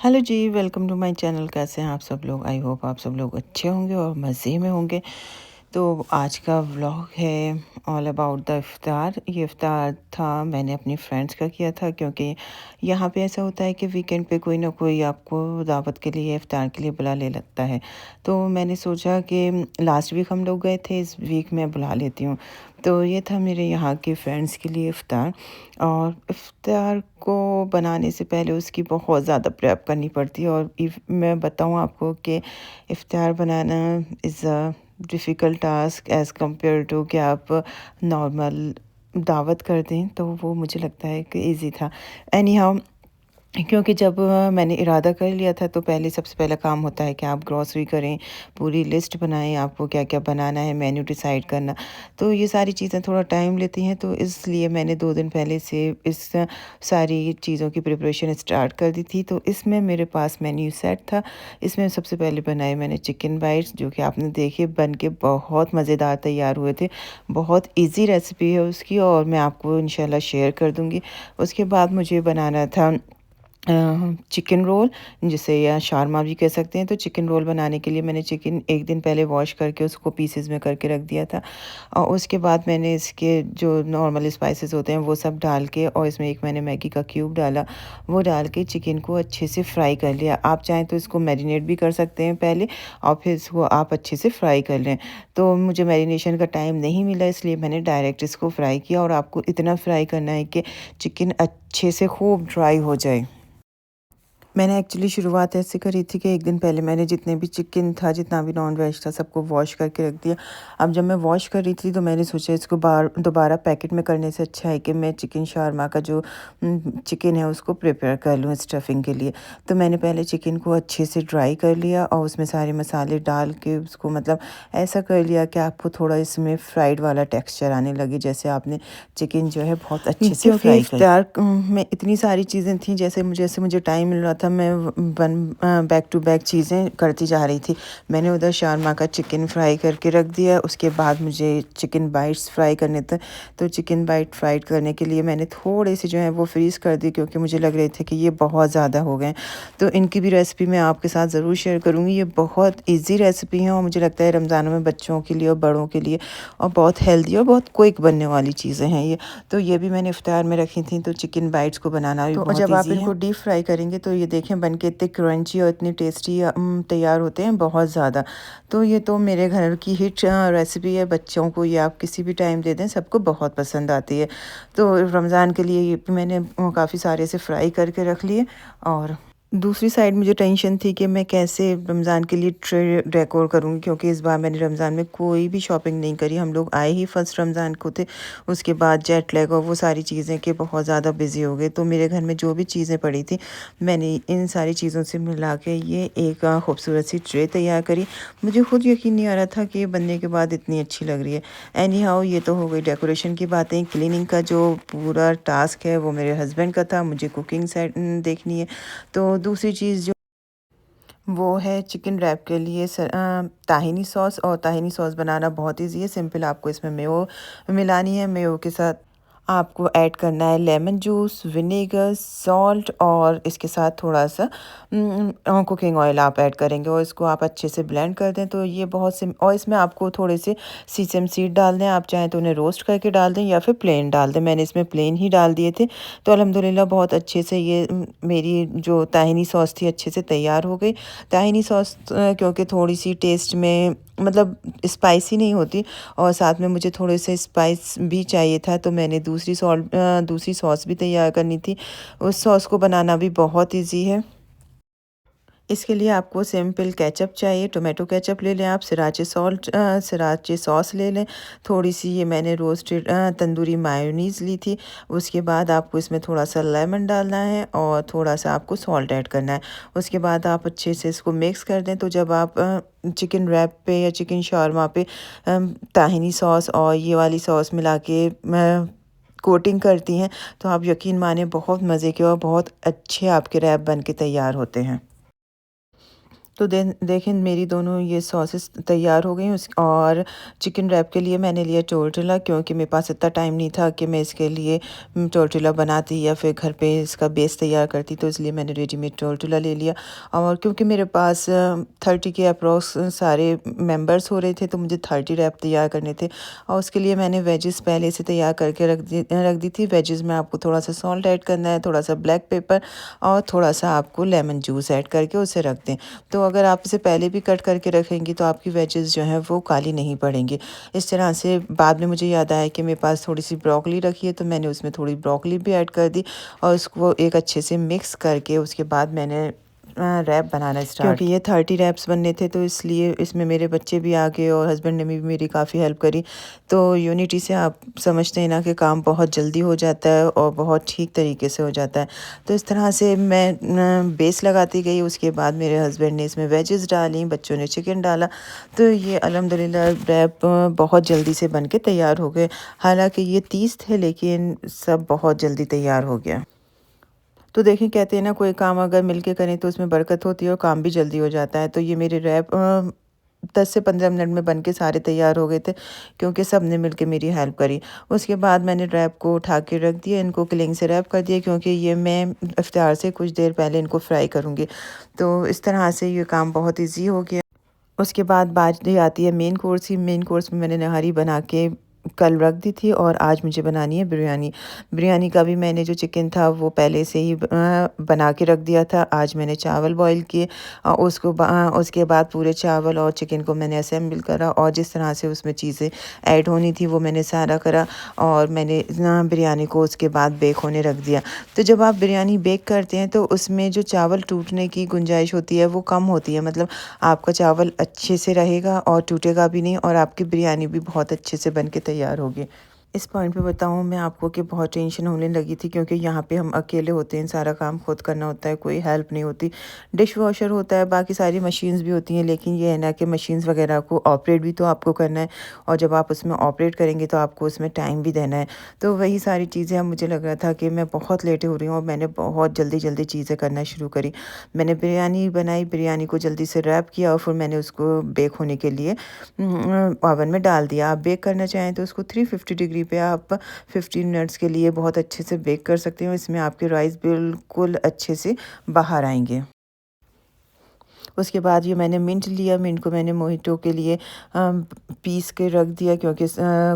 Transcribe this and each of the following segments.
Hello ji, welcome to my channel. कैसे हैं आप सब लोग? आई होप आप सब लोग अच्छे होंगे और मज़े में होंगे। तो आज का व्लॉग है ऑल अबाउट द इफ़्तार। ये इफ़्तार था मैंने अपनी फ्रेंड्स का किया था, क्योंकि यहाँ पे ऐसा होता है कि वीकेंड पे कोई ना कोई आपको दावत के लिए इफ़्तार के लिए बुला ले लगता है। तो मैंने सोचा कि लास्ट वीक हम लोग गए थे, इस वीक मैं बुला लेती हूँ। तो ये था मेरे यहाँ के फ्रेंड्स के लिए इफ़्तार। और इफ़्तार को बनाने से पहले उसकी बहुत ज़्यादा प्रेप करनी पड़ती है। और इफ़ मैं बताऊँ आपको कि इफ़्तार बनाना is a difficult task as compare to कि आप नॉर्मल दावत कर दें, तो वो मुझे लगता है कि ईज़ी था। एनी हाउ, क्योंकि जब मैंने इरादा कर लिया था, तो पहले सबसे पहला काम होता है कि आप ग्रॉसरी करें, पूरी लिस्ट बनाएं, आपको क्या क्या बनाना है, मेन्यू डिसाइड करना। तो ये सारी चीज़ें थोड़ा टाइम लेती हैं, तो इसलिए मैंने 2 दिन पहले से इस सारी चीज़ों की प्रिपरेशन स्टार्ट कर दी थी। तो इसमें मेरे पास मेन्यू सेट था। इसमें सबसे पहले बनाए मैंने चिकन बाइट्स, जो कि आपने देखे बन के बहुत मज़ेदार तैयार हुए थे। बहुत ईजी रेसिपी है उसकी, और मैं आपको इंशाल्लाह शेयर कर दूँगी। उसके बाद मुझे बनाना था चिकन रोल, जिसे या शारमा भी कह सकते हैं। तो चिकन रोल बनाने के लिए मैंने चिकन एक दिन पहले वॉश करके उसको पीसेस में करके रख दिया था। और उसके बाद मैंने इसके जो नॉर्मल स्पाइसेस होते हैं वो सब डाल के, और इसमें एक मैंने मैगी का क्यूब डाला, वो डाल के चिकन को अच्छे से फ्राई कर लिया। आप चाहें तो इसको मैरिनेट भी कर सकते हैं पहले, और फिर इसको आप अच्छे से फ्राई कर लें। तो मुझे मैरिनेशन का टाइम नहीं मिला, इसलिए मैंने डायरेक्ट इसको फ्राई किया। और आपको इतना फ्राई करना है कि चिकन अच्छे से खूब ड्राई हो जाए। मैंने एक्चुअली शुरुआत ऐसे करी थी कि एक दिन पहले मैंने जितने भी चिकन था, जितना भी नॉन वेज था, सबको वॉश करके रख दिया। अब जब मैं वॉश कर रही थी, तो मैंने सोचा इसको दोबारा पैकेट में करने से अच्छा है कि मैं चिकन शारमा का जो चिकन है उसको प्रिपेयर कर लूँ स्टफिंग के लिए। तो मैंने पहले चिकन को अच्छे से ड्राई कर लिया, और उसमें सारे मसाले डाल के उसको मतलब ऐसा कर लिया कि आपको थोड़ा इसमें फ्राइड वाला टेक्स्चर आने लगे, जैसे आपने चिकन जो है बहुत अच्छे से क्योंकि फ्राई कर। इफ्तार में इतनी सारी चीज़ें थी, जैसे मुझे टाइम मिल रहा था, मैं बैक टू बैक चीज़ें करती जा रही थी। मैंने उधर शारमा का चिकन फ्राई करके रख दिया। उसके बाद मुझे चिकन बाइट्स फ्राई करने थे। तो चिकन बाइट फ्राई करने के लिए मैंने थोड़े से जो है वो फ्रीज़ कर दी, क्योंकि मुझे लग रहे थे कि ये बहुत ज़्यादा हो गए। तो इनकी भी रेसिपी मैं आपके साथ ज़रूर शेयर करूँगी। ये बहुत ईजी रेसिपी है, और मुझे लगता है रमज़ानों में बच्चों के लिए और बड़ों के लिए, और बहुत हेल्दी और बहुत क्विक बनने वाली चीज़ें हैं ये। तो ये भी मैंने इफ्तार में रखी थी। तो चिकन बाइट्स को बनाना भी बहुत जब आप ईजी इनको है। डीप फ्राई करेंगे, तो ये देखें बन के इतने क्रंची और इतने टेस्टी तैयार होते हैं, बहुत ज़्यादा। तो ये तो मेरे घर की हिट रेसिपी है। बच्चों को ये आप किसी भी टाइम दे दें, सबको बहुत पसंद आती है। तो रमज़ान के लिए ये भी मैंने काफ़ी सारे से फ्राई करके रख लिए। और दूसरी साइड मुझे टेंशन थी कि मैं कैसे रमज़ान के लिए ट्रे डेकोर करूँगी, क्योंकि इस बार मैंने रमज़ान में कोई भी शॉपिंग नहीं करी। हम लोग आए ही फर्स्ट रमज़ान को थे। उसके बाद जेट लैग और वो सारी चीज़ें कि बहुत ज़्यादा बिज़ी हो गए। तो मेरे घर में जो भी चीज़ें पड़ी थी, मैंने इन सारी चीज़ों से मिला के ये एक खूबसूरत सी ट्रे तैयार करी। मुझे खुद यकीन नहीं आ रहा था कि ये बनने के बाद इतनी अच्छी लग रही है। एनी हाउ, ये तो हो गई डेकोरेशन की बातें। क्लीनिंग का जो पूरा टास्क है वो मेरे हस्बैंड का था, मुझे कुकिंग साइड देखनी है। तो दूसरी चीज़ जो वो है चिकन रैप के लिए ताहिनी सॉस। और ताहिनी सॉस बनाना बहुत ईजी है, सिंपल। आपको इसमें मेयो मिलानी है। मेयो के साथ आपको ऐड करना है लेमन जूस, विनेगर, सॉल्ट, और इसके साथ थोड़ा सा कुकिंग ऑयल आप ऐड करेंगे, और इसको आप अच्छे से ब्लेंड कर दें। तो ये बहुत सिम और इसमें आपको थोड़े से सीसम सीड डाल दें। आप चाहें तो उन्हें रोस्ट करके डाल दें, या फिर प्लेन डाल दें। मैंने इसमें प्लेन ही डाल दिए थे। तो अल्हम्दुलिल्लाह बहुत अच्छे से ये मेरी जो ताहिनी सॉस थी अच्छे से तैयार हो गई। ताहिनी सॉस क्योंकि थोड़ी सी टेस्ट में मतलब स्पाइसी नहीं होती, और साथ में मुझे थोड़े से स्पाइस भी चाहिए था, तो मैंने दूसरी सॉस भी तैयार करनी थी। उस सॉस को बनाना भी बहुत इजी है। इसके लिए आपको सिंपल केचप चाहिए। टोमेटो केचप ले लें आप, सराचे सॉस ले लें। थोड़ी सी ये मैंने रोस्टेड तंदूरी मायोनीज़ ली थी। उसके बाद आपको इसमें थोड़ा सा लेमन डालना है, और थोड़ा सा आपको सॉल्ट ऐड करना है। उसके बाद आप अच्छे से इसको मिक्स कर दें। तो जब आप चिकन रैप पे या चिकन शारमा पे ताहिनी सॉस और ये वाली सॉस मिला के कोटिंग करती हैं, तो आप यकीन माने बहुत मज़े के और बहुत अच्छे आपके रैप बन के तैयार होते हैं। तो देखें मेरी दोनों ये सॉसेस तैयार हो गई और चिकन रैप के लिए मैंने लिया टोर्टिला, क्योंकि मेरे पास इतना टाइम नहीं था कि मैं इसके लिए टोर्टिला बनाती या फिर घर पे इसका बेस तैयार करती, तो इसलिए मैंने रेडीमेड टोर्टिला ले लिया। और क्योंकि मेरे पास 30 के अप्रॉक्स सारे मेंबर्स हो रहे थे, तो मुझे 30 रैप तैयार करने थे। और उसके लिए मैंने वेजेस पहले से तैयार करके रख दी थी। वेजेस में आपको थोड़ा सा सॉल्ट ऐड करना है, थोड़ा सा ब्लैक पेपर और थोड़ा सा आपको लेमन जूस ऐड करके उसे रख दें। तो अगर आप इसे पहले भी कट करके रखेंगी तो आपकी वेजेस जो हैं वो काली नहीं पड़ेंगी। इस तरह से बाद में मुझे याद आया कि मेरे पास थोड़ी सी ब्रोकली रखी है, तो मैंने उसमें थोड़ी ब्रोकली भी ऐड कर दी और उसको एक अच्छे से मिक्स करके उसके बाद मैंने रैप बनाना स्टार्ट, क्योंकि ये 30 रैप्स बनने थे, तो इसलिए इसमें मेरे बच्चे भी आ गए और हस्बैंड ने भी मेरी काफ़ी हेल्प करी। तो यूनिटी से आप समझते हैं ना कि काम बहुत जल्दी हो जाता है और बहुत ठीक तरीके से हो जाता है। तो इस तरह से मैं बेस लगाती गई। उसके बाद मेरे हस्बैंड ने इसमें वेजेस डाली, बच्चों ने चिकन डाला, तो ये अल्हम्दुलिल्लाह रैप बहुत जल्दी से बन के तैयार हो गए। हालांकि ये 30 थे, लेकिन सब बहुत जल्दी तैयार हो गया। तो देखिए, कहते हैं ना कोई काम अगर मिलके करें तो उसमें बरकत होती है और काम भी जल्दी हो जाता है। तो ये मेरे रैप 10 से 15 मिनट में बन के सारे तैयार हो गए थे, क्योंकि सब ने मिल के मेरी हेल्प करी। उसके बाद मैंने रैप को उठा के रख दिया, इनको क्लिंग से रैप कर दिया, क्योंकि ये मैं इफ्तार से कुछ देर पहले इनको फ्राई करूँगी। तो इस तरह से ये काम बहुत ईजी हो गया। उसके बाद बारी आती है मेन कोर्स की। मेन कोर्स में मैंने नहारी बना के कल रख दी थी और आज मुझे बनानी है बिरयानी। बिरयानी का भी मैंने जो चिकन था वो पहले से ही बना के रख दिया था। आज मैंने चावल बॉईल किए, उसके बाद पूरे चावल और चिकन को मैंने असेंबल करा और जिस तरह से उसमें चीज़ें ऐड होनी थी वो मैंने सारा करा और मैंने बिरयानी को उसके बाद बेक होने रख दिया। तो जब आप बिरयानी बेक करते हैं तो उसमें जो चावल टूटने की गुंजाइश होती है वो कम होती है, मतलब आपका चावल अच्छे से रहेगा और टूटेगा भी नहीं और आपकी बिरयानी भी बहुत अच्छे से बन के तैयार होगी। इस पॉइंट पे बताऊँ मैं आपको कि बहुत टेंशन होने लगी थी, क्योंकि यहाँ पे हम अकेले होते हैं, सारा काम खुद करना होता है, कोई हेल्प नहीं होती। डिश वॉशर होता है, बाकी सारी मशीन्स भी होती हैं, लेकिन ये है ना कि मशीन्स वगैरह को ऑपरेट भी तो आपको करना है और जब आप उसमें ऑपरेट करेंगे तो आपको उसमें टाइम भी देना है। तो वही सारी चीज़ें अब मुझे लग रहा था कि मैं बहुत लेटे हो रही हूँ और मैंने बहुत जल्दी जल्दी चीज़ें करना शुरू करी। मैंने बिरयानी बनाई, बिरयानी को जल्दी से रैप किया और फिर मैंने उसको बेक होने के लिए ओवन में डाल दिया। आप बेक करना चाहें तो उसको 350 डिग्री पे आप 15 मिनट्स के लिए बहुत अच्छे से बेक कर सकते हो। इसमें आपके राइस बिल्कुल अच्छे से बाहर आएंगे। उसके बाद ये मैंने मिंट लिया, मिंट को मैंने मोहितो के लिए पीस के रख दिया, क्योंकि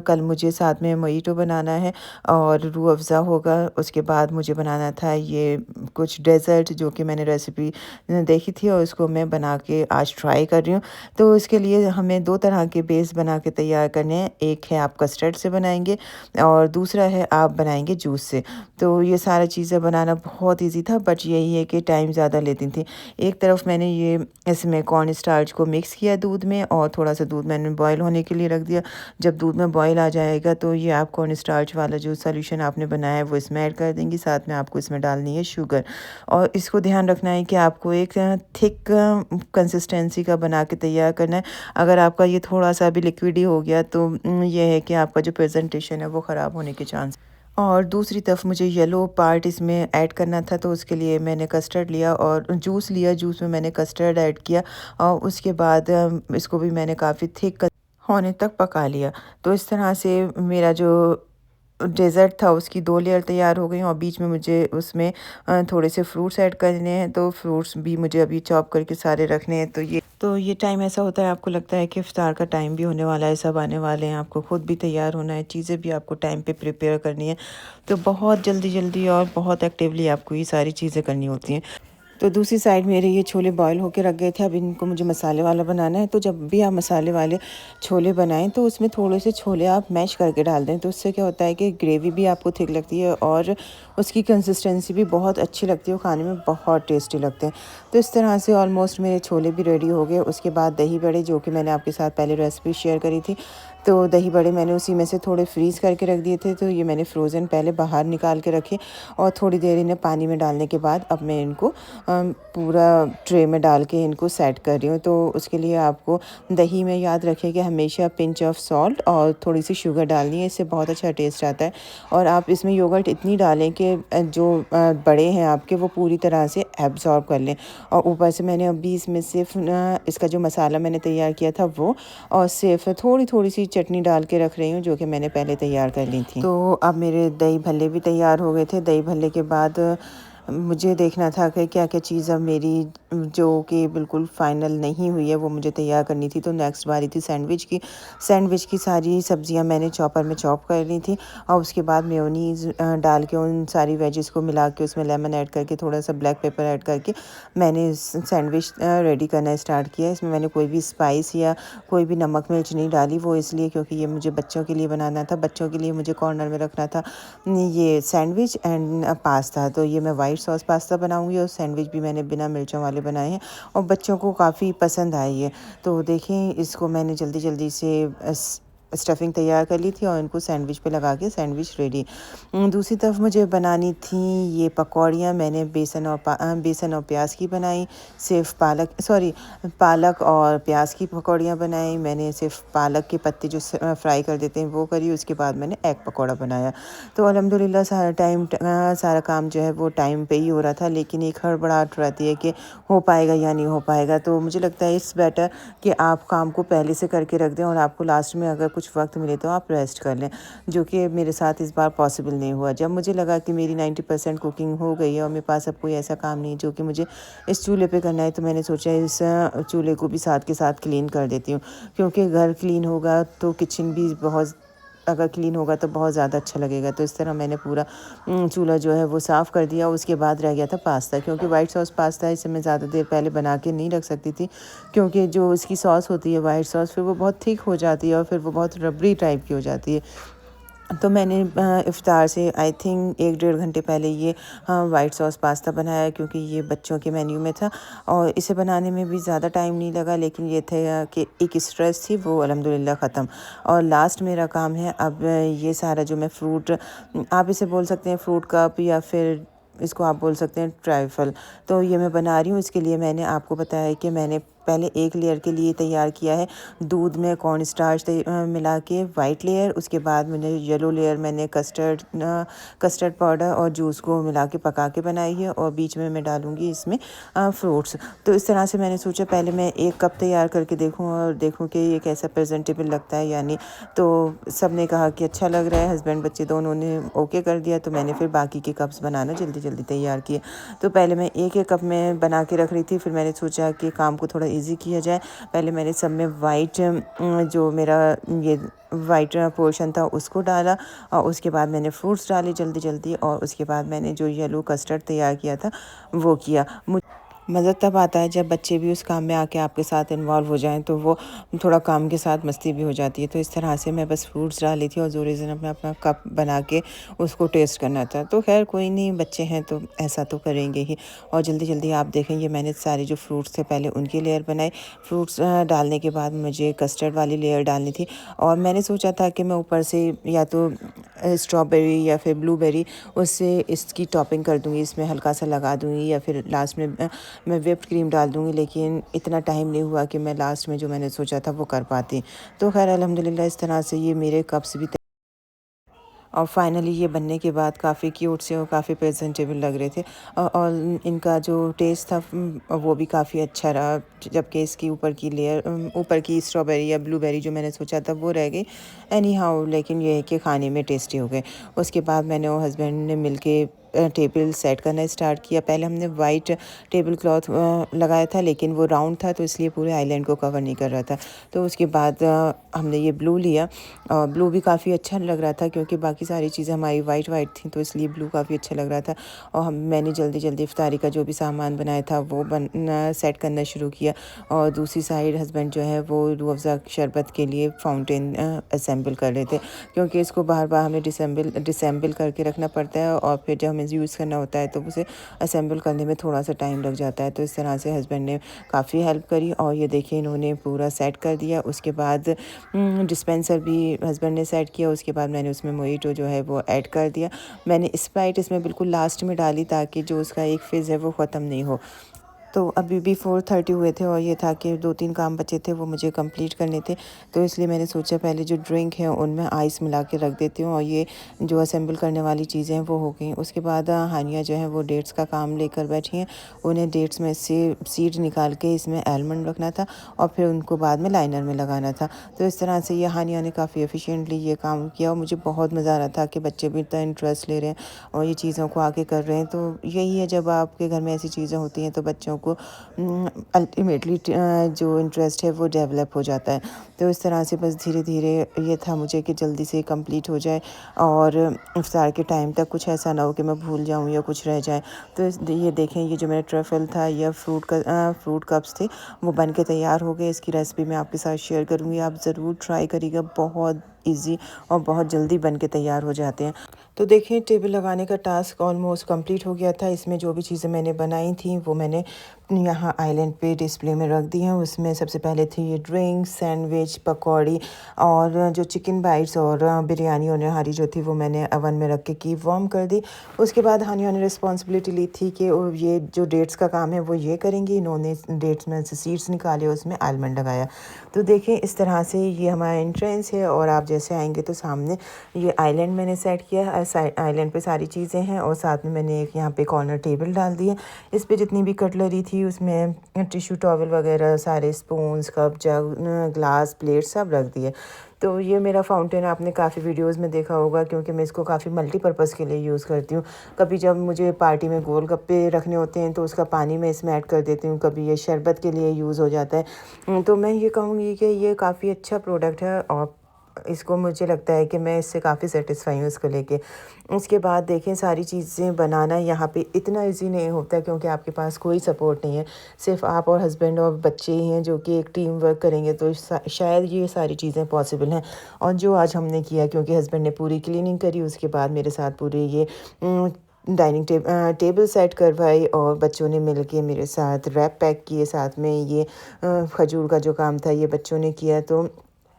कल मुझे साथ में मोहितो बनाना है और रूह अफ़ज़ा होगा। उसके बाद मुझे बनाना था ये कुछ डेज़र्ट, जो कि मैंने रेसिपी देखी थी और उसको मैं बना के आज ट्राई कर रही हूँ। तो इसके लिए हमें 2 तरह के बेस बना के तैयार करने हैं। एक है आप कस्टर्ड से बनाएंगे और दूसरा है आप बनाएंगे जूस से। तो ये सारा चीज़ें बनाना बहुत ईजी था, बट यही है कि टाइम ज़्यादा लेती थी। एक तरफ मैंने ये इसमें कॉर्न स्टार्च को मिक्स किया दूध में और थोड़ा सा दूध मैंने बॉईल होने के लिए रख दिया। जब दूध में बॉईल आ जाएगा तो ये आप कॉर्न स्टार्च वाला जो सॉल्यूशन आपने बनाया है वो इसमें ऐड कर देंगी। साथ में आपको इसमें डालनी है शुगर और इसको ध्यान रखना है कि आपको एक थिक कंसिस्टेंसी का बना के तैयार करना है। अगर आपका ये थोड़ा सा भी लिक्विडी हो गया तो ये है कि आपका जो प्रेजेंटेशन है वो ख़राब होने के चांस। और दूसरी तरफ मुझे येलो पार्ट इसमें ऐड करना था, तो उसके लिए मैंने कस्टर्ड लिया और जूस लिया। जूस में मैंने कस्टर्ड ऐड किया और उसके बाद इसको भी मैंने काफ़ी थिक होने तक पका लिया। तो इस तरह से मेरा जो डेज़र्ट था उसकी 2 लेयर तैयार हो गई और बीच में मुझे उसमें थोड़े से फ्रूट्स ऐड करने हैं। तो फ्रूट्स भी मुझे अभी चॉप करके सारे रखने हैं। तो ये टाइम ऐसा होता है, आपको लगता है कि इफ्तार का टाइम भी होने वाला है, सब आने वाले हैं, आपको खुद भी तैयार होना है, चीज़ें भी आपको टाइम पे प्रिपेयर करनी है। तो बहुत जल्दी जल्दी और बहुत एक्टिवली आपको ये सारी चीज़ें करनी होती हैं। तो दूसरी साइड मेरे ये छोले बॉईल होके रख गए थे। अब इनको मुझे मसाले वाला बनाना है। तो जब भी आप मसाले वाले छोले बनाएं तो उसमें थोड़े से छोले आप मैश करके डाल दें। तो उससे क्या होता है कि ग्रेवी भी आपको थिक लगती है और उसकी कंसिस्टेंसी भी बहुत अच्छी लगती है, खाने में बहुत टेस्टी लगते हैं। तो इस तरह से ऑलमोस्ट मेरे छोले भी रेडी हो गए। उसके बाद दही बड़े, जो कि मैंने आपके साथ पहले रेसिपी शेयर करी थी, तो दही बड़े मैंने उसी में से थोड़े फ्रीज़ करके रख दिए थे, तो ये मैंने फ्रोज़न पहले बाहर निकाल के रखे और थोड़ी देर इन्हें पानी में डालने के बाद अब मैं इनको पूरा ट्रे में डाल के इनको सेट कर रही हूँ। तो उसके लिए आपको दही में याद रखें कि हमेशा पिंच ऑफ सॉल्ट और थोड़ी सी शुगर डालनी है, इससे बहुत अच्छा टेस्ट आता है। और आप इसमें योगर्ट इतनी डालें कि जो बड़े हैं आपके वो पूरी तरह से एब्जॉर्ब कर लें। और ऊपर से मैंने अभी इसमें सिर्फ इसका जो मसाला मैंने तैयार किया था वो, और सिर्फ थोड़ी थोड़ी सी चटनी डाल के रख रही हूँ जो कि मैंने पहले तैयार कर ली थी। तो अब मेरे दही भल्ले भी तैयार हो गए थे। दही भल्ले के बाद मुझे देखना था कि क्या क्या चीज़ अब मेरी जो कि बिल्कुल फ़ाइनल नहीं हुई है वो मुझे तैयार करनी थी। तो नेक्स्ट बारी थी सैंडविच की। सैंडविच की सारी सब्जियां मैंने चॉपर में चॉप कर ली थी और उसके बाद मेयोनीज़ डाल के उन सारी वेजेस को मिला के उसमें लेमन ऐड करके थोड़ा सा ब्लैक पेपर ऐड करके मैंने सैंडविच रेडी करना स्टार्ट किया। इसमें मैंने कोई भी स्पाइस या कोई भी नमक मिर्च नहीं डाली, वो इसलिए क्योंकि ये मुझे बच्चों के लिए बनाना था। बच्चों के लिए मुझे कॉर्नर में रखना था ये सैंडविच एंड पास्ता। तो ये मैं वाइट सॉस पास्ता बनाऊंगी और सैंडविच भी मैंने बिना मिर्चों वाले बनाए हैं और बच्चों को काफ़ी पसंद आई है। तो देखें, इसको मैंने जल्दी जल्दी से स्टफिंग तैयार कर ली थी और इनको सैंडविच पे लगा के सैंडविच रेडी। दूसरी तरफ मुझे बनानी थी ये पकौड़ियाँ। मैंने बेसन और प्याज की बनाई। सिर्फ पालक और प्याज की पकौड़ियाँ बनाई। मैंने सिर्फ पालक के पत्ते जो फ्राई कर देते हैं वो करी। उसके बाद मैंने एग पकौड़ा बनाया। तो अल्हम्दुलिल्लाह सारा काम जो है वो टाइम पे ही हो रहा था, लेकिन एक हड़बड़ाहट रहती है कि हो पाएगा या नहीं हो पाएगा। तो मुझे लगता है इट्स बेटर कि आप काम को पहले से करके रख दें और आपको लास्ट में अगर कुछ वक्त मिले तो आप रेस्ट कर लें, जो कि मेरे साथ इस बार पॉसिबल नहीं हुआ। जब मुझे लगा कि मेरी 90% कुकिंग हो गई है और मेरे पास अब कोई ऐसा काम नहीं जो कि मुझे इस चूल्हे पे करना है, तो मैंने सोचा इस चूल्हे को भी साथ के साथ क्लीन कर देती हूँ, क्योंकि घर क्लीन होगा तो किचन भी अगर क्लीन होगा तो बहुत ज़्यादा अच्छा लगेगा। तो इस तरह मैंने पूरा चूल्हा जो है वो साफ़ कर दिया। उसके बाद रह गया था पास्ता, क्योंकि वाइट सॉस पास्ता इसे मैं ज़्यादा देर पहले बना के नहीं रख सकती थी, क्योंकि जो इसकी सॉस होती है वाइट सॉस, फिर वो बहुत थिक हो जाती है और फिर वो बहुत रबड़ी टाइप की हो जाती है। तो मैंने इफ़्तार से आई थिंक 1-1.5 घंटे पहले ये वाइट सॉस पास्ता बनाया, क्योंकि ये बच्चों के मेन्यू में था और इसे बनाने में भी ज़्यादा टाइम नहीं लगा। लेकिन ये था कि एक स्ट्रेस थी वो अल्हम्दुलिल्लाह ख़त्म। और लास्ट मेरा काम है अब ये सारा जो मैं फ्रूट, आप इसे बोल सकते हैं फ्रूट कप या फिर इसको आप बोल सकते हैं ट्राइफल, तो ये मैं बना रही हूँ। इसके लिए मैंने आपको बताया कि मैंने पहले एक लेयर के लिए तैयार किया है दूध में कॉर्न स्टार्च मिला के वाइट लेयर। उसके बाद मैंने येलो लेयर मैंने कस्टर्ड पाउडर और जूस को मिला के पका के बनाई है और बीच में मैं डालूँगी इसमें फ्रूट्स। तो इस तरह से मैंने सोचा पहले मैं 1 कप तैयार करके देखूँ और देखूँ कि ये कैसा प्रेजेंटेबल लगता है या नहीं। तो सब ने कहा कि अच्छा लग रहा है, हस्बैंड बच्चे दोनों ने ओके कर दिया। तो मैंने फिर बाकी के कप्स बनाना जल्दी जल्दी तैयार किए। तो पहले मैं एक कप में बना के रख रही थी, फिर मैंने सोचा कि काम को थोड़ा इजी किया जाए। पहले मैंने सब में वाइट जो मेरा ये वाइट पोर्शन था उसको डाला और उसके बाद मैंने फ्रूट्स डाले जल्दी जल्दी, और उसके बाद मैंने जो येलो कस्टर्ड तैयार किया था वो किया। मज़ा तब आता है जब बच्चे भी उस काम में आके आपके साथ इन्वॉल्व हो जाएं, तो वो थोड़ा काम के साथ मस्ती भी हो जाती है। तो इस तरह से मैं बस फ्रूट्स डाली थी और ज़ोर ज़ोर अपना अपना कप बना के उसको टेस्ट करना था। तो खैर कोई नहीं, बच्चे हैं तो ऐसा तो करेंगे ही। और जल्दी जल्दी आप देखेंगे मैंने सारे जो फ्रूट्स थे पहले उनकी लेयर बनाई। फ्रूट्स डालने के बाद मुझे कस्टर्ड वाली लेयर डालनी थी और मैंने सोचा था कि मैं ऊपर से या तो स्ट्रॉबेरी या फिर ब्लूबेरी उससे इसकी टॉपिंग कर दूँगी, इसमें हल्का सा लगा दूँगी, या फिर लास्ट में मैं व्हिप्ड क्रीम डाल दूँगी। लेकिन इतना टाइम नहीं हुआ कि मैं लास्ट में जो मैंने सोचा था वो कर पाती। तो खैर अल्हम्दुलिल्लाह इस तरह से ये मेरे कप्स भी और फाइनली ये बनने के बाद काफ़ी क्यूट से और काफ़ी प्रेजेंटेबल लग रहे थे। और इनका जो टेस्ट था वो भी काफ़ी अच्छा रहा, जबकि इसकी ऊपर की स्ट्रॉबेरी या ब्लूबेरी जो मैंने सोचा था वो रह गई एनी हाउ। लेकिन ये है कि खाने में टेस्टी हो गए। उसके बाद मैंने और हस्बैंड ने मिलके टेबल सेट करना स्टार्ट किया। पहले हमने वाइट टेबल क्लॉथ लगाया था, लेकिन वो राउंड था तो इसलिए पूरे आइलैंड को कवर नहीं कर रहा था। तो उसके बाद हमने ये ब्लू लिया और ब्लू भी काफ़ी अच्छा लग रहा था, क्योंकि बाकी सारी चीज़ें हमारी वाइट थी तो इसलिए ब्लू काफ़ी अच्छा लग रहा था। और मैंने जल्दी जल्दी इफ्तारी का जो भी सामान बनाया था वो सेट करना शुरू किया। और दूसरी साइड हस्बैंड जो है वो रूह अफ़ज़ा शरबत के लिए फाउंटेन असेंबल कर रहे थे, क्योंकि इसको बार बार हमें डिसेंबल करके रखना पड़ता है और फिर जब हम समटाइम्स यूज़ करना होता है तो उसे असेंबल करने में थोड़ा सा टाइम लग जाता है। तो इस तरह से हस्बैंड ने काफ़ी हेल्प करी और ये देखिए इन्होंने पूरा सेट कर दिया। उसके बाद डिस्पेंसर भी हस्बैंड ने सेट किया। उसके बाद मैंने उसमें मोहितो जो है वो ऐड कर दिया। मैंने स्प्राइट इसमें बिल्कुल लास्ट में डाली ताकि जो उसका एक फ़िज़ है वो ख़त्म नहीं हो। तो अभी भी 4:30 हुए थे और ये था कि 2-3 काम बचे थे वो मुझे कंप्लीट करने थे। तो इसलिए मैंने सोचा पहले जो ड्रिंक है उनमें आइस मिला के रख देती हूँ और ये जो असेंबल करने वाली चीज़ें हैं वो हो गई। उसके बाद हानिया जो है वो डेट्स का काम लेकर बैठी हैं। उन्हें डेट्स में से सीड निकाल के इसमें आलमंड रखना था और फिर उनको बाद में लाइनर में लगाना था। तो इस तरह से ये हानिया ने काफ़ी एफिशिएंटली ये काम किया और मुझे बहुत मज़ा आ रहा था कि बच्चे भी इतना इंटरेस्ट ले रहे हैं और ये चीज़ों को आगे कर रहे हैं। तो यही है, जब आपके घर में ऐसी चीज़ें होती हैं तो बच्चों को अल्टीमेटली जो इंटरेस्ट है वो डेवलप हो जाता है। तो इस तरह से बस धीरे धीरे ये था मुझे कि जल्दी से कंप्लीट हो जाए और इफ्तार के टाइम तक कुछ ऐसा ना हो कि मैं भूल जाऊं या कुछ रह जाए। तो ये देखें, ये जो मेरा ट्रफल था या फ्रूट कप्स थे वो बन के तैयार हो गए। इसकी रेसिपी मैं आपके साथ शेयर करूँगी, आप ज़रूर ट्राई करिएगा। बहुत ईज़ी और बहुत जल्दी बन के तैयार हो जाते हैं। तो देखिए टेबल लगाने का टास्क ऑलमोस्ट कंप्लीट हो गया था। इसमें जो भी चीज़ें मैंने बनाई थी वो मैंने यहाँ आइलैंड पे डिस्प्ले में रख दी हैं। उसमें सबसे पहले थी ये ड्रिंक्स, सैंडविच, पकौड़ी और जो चिकन बाइट्स और बिरयानी और नहारी जो थी वो मैंने अवन में रख के की वार्म कर दी। उसके बाद हानिया ने रिस्पॉन्सिबिलिटी ली थी कि ये जो डेट्स का काम है वो ये करेंगी। इन्होंने डेट्स में से सीड्स निकाले, उसमें आलमंड लगाया। तो देखिए इस तरह से ये हमारा एंट्रेंस है और आप जैसे आएंगे तो सामने ये आइलैंड मैंने सेट किया है। आइलैंड पे सारी चीज़ें हैं और साथ में मैंने एक यहाँ पे कॉर्नर टेबल डाल दी है। इस पे जितनी भी कटलरी थी उसमें टिश्यू टॉवल वगैरह सारे स्पून्स, कप, जग, ग्लास, प्लेट सब रख दिए। तो ये मेरा फाउंटेन आपने काफ़ी वीडियोस में देखा होगा क्योंकि मैं इसको काफ़ी मल्टीपर्पज़ के लिए यूज़ करती हूँ। कभी जब मुझे पार्टी में गोलगप्पे रखने होते हैं तो उसका पानी मैं इसमें ऐड कर देती हूँ। कभी ये शरबत के लिए यूज़ हो जाता है। तो मैं ये कहूँगी कि ये काफ़ी अच्छा प्रोडक्ट है और इसको मुझे लगता है कि मैं इससे काफ़ी सेटिस्फाई हूँ इसको लेके। उसके बाद देखें सारी चीज़ें बनाना यहाँ पे इतना इजी नहीं होता क्योंकि आपके पास कोई सपोर्ट नहीं है, सिर्फ आप और हस्बैंड और बच्चे ही हैं जो कि एक टीम वर्क करेंगे तो शायद ये सारी चीज़ें पॉसिबल हैं। और जो आज हमने किया क्योंकि हस्बैंड ने पूरी क्लीनिंग करी, उसके बाद मेरे साथ पूरे ये डाइनिंग टेबल सेट करवाई और बच्चों ने मिलके मेरे साथ रैप पैक किए। साथ में ये खजूर का जो काम था ये बच्चों ने किया। तो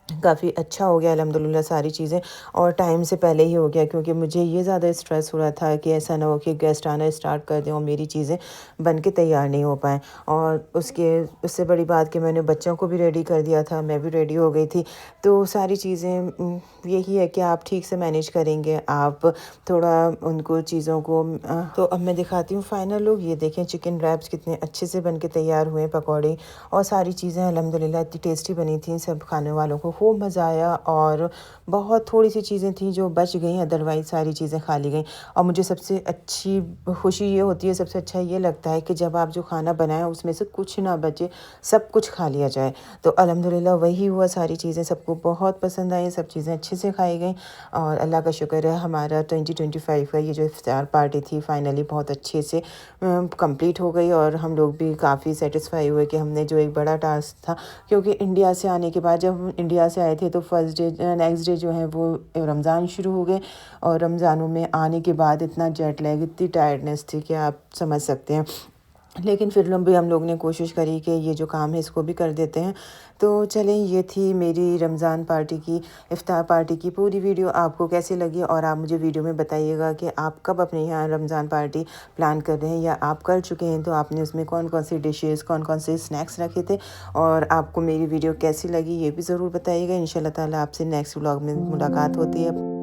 काफ़ी अच्छा हो गया अल्हम्दुलिल्लाह सारी चीज़ें और टाइम से पहले ही हो गया क्योंकि मुझे ये ज़्यादा स्ट्रेस हो रहा था कि ऐसा ना हो कि गेस्ट आना स्टार्ट कर दें और मेरी चीज़ें बन के तैयार नहीं हो पाएँ। और उससे बड़ी बात कि मैंने बच्चों को भी रेडी कर दिया था, मैं भी रेडी हो गई थी। तो सारी चीज़ें यही है कि आप ठीक से मैनेज करेंगे, आप थोड़ा उनको चीज़ों को तो अब मैं दिखाती हूँ फाइनल लुक। ये देखें चिकन रैप्स कितने अच्छे से बन के तैयार हुए, पकौड़े और सारी चीज़ें अल्हम्दुलिल्लाह इतनी टेस्टी बनी थी, सब खाने वालों को खूब मज़ा आया। और बहुत थोड़ी सी चीज़ें थी जो बच गई, अदरवाइज़ सारी चीज़ें खा ली गई। और मुझे सबसे अच्छी खुशी ये होती है, सबसे अच्छा ये लगता है कि जब आप जो खाना बनाएं उसमें से कुछ ना बचे, सब कुछ खा लिया जाए। तो अल्हम्दुलिल्लाह वही हुआ, सारी चीज़ें सबको बहुत पसंद आई, सब चीज़ें अच्छे से खाई गई। और अल्लाह का शुक्र है हमारा 2025 का ये जो इफ्तार पार्टी थी फाइनली बहुत अच्छे से कंप्लीट हो गई और हम लोग भी काफ़ी सेटिस्फाई हुए कि हमने जो एक बड़ा टास्क था, क्योंकि इंडिया से आने के बाद, जब हम इंडिया से आए थे तो नेक्स्ट डे जो है वो रमज़ान शुरू हो गए और रमज़ानों में आने के बाद इतना जेट लैग, इतनी टायर्डनेस थी कि आप समझ सकते हैं। लेकिन फिर भी हम लोग ने कोशिश करी कि ये जो काम है इसको भी कर देते हैं। तो चलें, ये थी मेरी रमज़ान पार्टी की, इफ्तार पार्टी की पूरी वीडियो। आपको कैसी लगी और आप मुझे वीडियो में बताइएगा कि आप कब अपने यहाँ रमज़ान पार्टी प्लान कर रहे हैं या आप कर चुके हैं। तो आपने उसमें कौन कौन सी डिशेज़, कौन कौन से स्नैक्स रखे थे और आपको मेरी वीडियो कैसी लगी ये भी ज़रूर बताइएगा। इंशाल्लाह ताला आपसे नेक्स्ट व्लॉग में मुलाकात होती है।